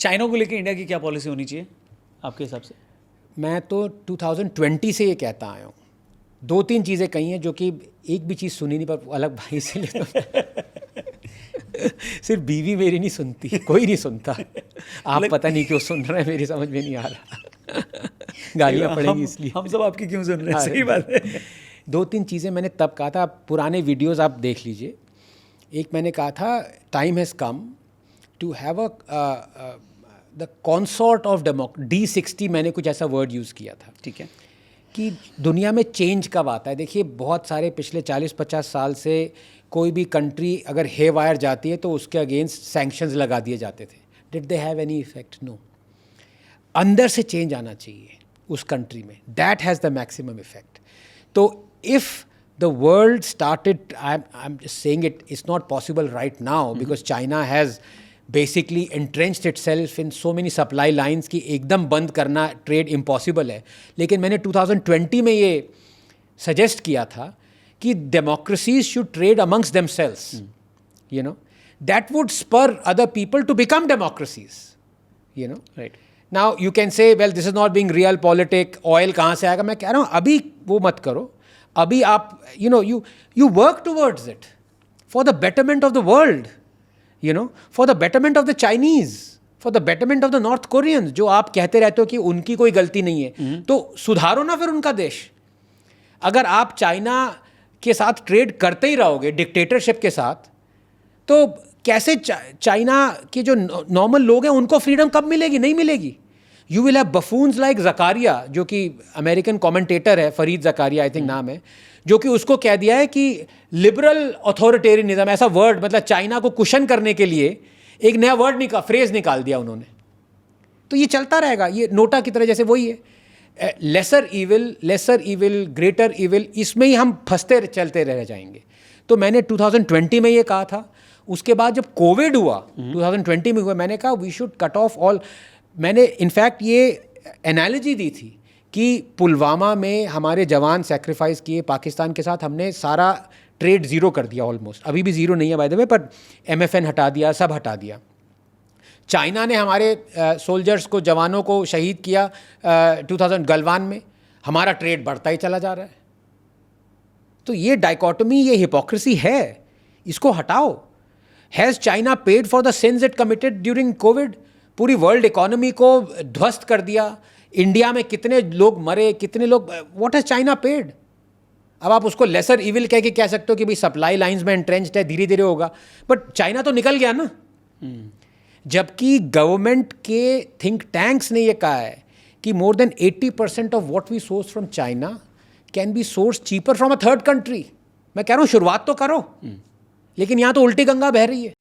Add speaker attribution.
Speaker 1: China को लेकर India की क्या पॉलिसी होनी चाहिए आपके हिसाब से?
Speaker 2: मैं तो 2020 से ये कहता आया हूँ। 2-3 चीज़ें कही हैं जो कि एक भी चीज़ सुनी नहीं, पर अलग भाई से ले सिर्फ बीवी मेरी नहीं सुनती, कोई नहीं सुनता। आप पता नहीं क्यों सुन रहे हैं, मेरी समझ में नहीं आ रहा। गालियाँ पड़ेंगी इसलिए।
Speaker 1: हम सब आपकी क्यों सुन रहे हैं? सही बात है।
Speaker 2: 2-3 चीज़ें मैंने तब कहा था, पुराने वीडियोज़ आप देख लीजिए। एक मैंने कहा था, time has come to have the consort of D60, मैंने कुछ ऐसा वर्ड यूज़ किया था।
Speaker 1: ठीक है।
Speaker 2: कि दुनिया में चेंज कब आता है। देखिए, बहुत सारे पिछले 40-50 साल से कोई भी कंट्री अगर हे वायर जाती है तो उसके अगेंस्ट सैंक्शंस लगा दिए जाते थे। Did they have any effect? No. अंदर से चेंज आना चाहिए उस कंट्री में, that has the maximum effect. तो if the world started, I am just saying it, it's not possible right now because China has basically entrenched itself in so many supply lines कि एकदम बंद करना trade impossible है। लेकिन मैंने 2020 में ये सजेस्ट किया था कि democracies should trade amongst themselves, you know, that would spur other people to become democracies, you know, right. Now you can say well this is not being realpolitik, oil कहाँ से आएगा? मैं कह रहा हूँ अभी वो मत करो। अभी आप you work towards it for the betterment of the world, you know, for the betterment of the Chinese, for the betterment of the North Koreans, जो आप कहते रहते हो कि उनकी कोई गलती नहीं है, तो सुधारो ना फिर उनका देश। अगर आप चाइना के साथ ट्रेड करते ही रहोगे डिक्टेटरशिप के साथ, तो कैसे चाइना के जो नॉर्मल लोग हैं उनको फ्रीडम कब मिलेगी? नहीं मिलेगी। You will have buffoons like Zakaria, जो कि अमेरिकन कमेंटेटर है, फरीद ज़कारिया आई थिंक नाम है, जो कि उसको कह दिया है कि लिबरल अथॉरिटेरियनिज्म, ऐसा वर्ड, मतलब चाइना को कुशन करने के लिए एक नया वर्ड फ्रेज निकाल दिया उन्होंने। तो ये चलता रहेगा, ये नोटा की तरह, जैसे वही है, लेसर इविल ग्रेटर इविल, इसमें ही हम फंसते चलते रह जाएंगे। तो मैंने 2020 में ये कहा था। उसके बाद जब कोविड हुआ 2020 में हुआ, मैंने कहा we should cut off all. मैंने इनफैक्ट ये एनालॉजी दी थी कि पुलवामा में हमारे जवान सेक्रीफाइस किए, पाकिस्तान के साथ हमने सारा ट्रेड ज़ीरो कर दिया ऑलमोस्ट, अभी भी ज़ीरो नहीं है बाय द वे, पर MFN हटा दिया, सब हटा दिया। चाइना ने हमारे सोल्जर्स को, जवानों को शहीद किया 2000 गलवान में, हमारा ट्रेड बढ़ता ही चला जा रहा है। तो ये डाइकोटमी, ये हिपोक्रेसी है, इसको हटाओ। Has China paid for the since it committed during Covid? पूरी वर्ल्ड इकोनॉमी को ध्वस्त कर दिया। इंडिया में कितने लोग मरे, कितने लोग, व्हाट हैज चाइना पेड? अब आप उसको लेसर इविल कह के कह सकते हो कि भाई सप्लाई लाइंस में एंट्रेंच्ड है, धीरे धीरे होगा, बट चाइना तो निकल गया ना। जबकि गवर्नमेंट के थिंक टैंक्स ने ये कहा है कि more than 80% of what we source from China can be source cheaper from a third country. मैं कह रहा हूँ शुरुआत तो करो, लेकिन यहाँ तो उल्टी गंगा बह रही है।